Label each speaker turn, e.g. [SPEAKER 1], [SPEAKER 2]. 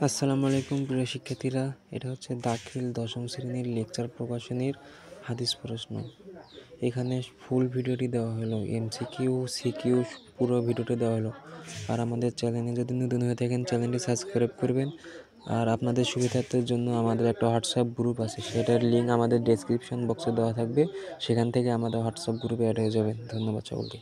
[SPEAKER 1] আসসালামু আলাইকুম প্রিয় শিক্ষার্থীরা, এটা হচ্ছে দাখিল দশম শ্রেণীর লেকচার প্রকাশনীর হাদিস প্রশ্ন। এখানে ফুল ভিডিওটি দেওয়া হলো, এমসিকিউ সিকিউ পুরো ভিডিওটি দেওয়া হলো। আর আমাদের চ্যানেলে যদি নতুন হয়ে থাকেন চ্যানেলটি সাবস্ক্রাইব করবেন। আর আপনাদের সুবিধার্থের জন্য আমাদের একটা হোয়াটসঅ্যাপ গ্রুপ আছে, সেটার লিঙ্ক আমাদের ডেসক্রিপশন বক্সে দেওয়া থাকবে, সেখান থেকে আমাদের হোয়াটসঅ্যাপ গ্রুপে অ্যাড হয়ে যাবেন। ধন্যবাদ সকলকে।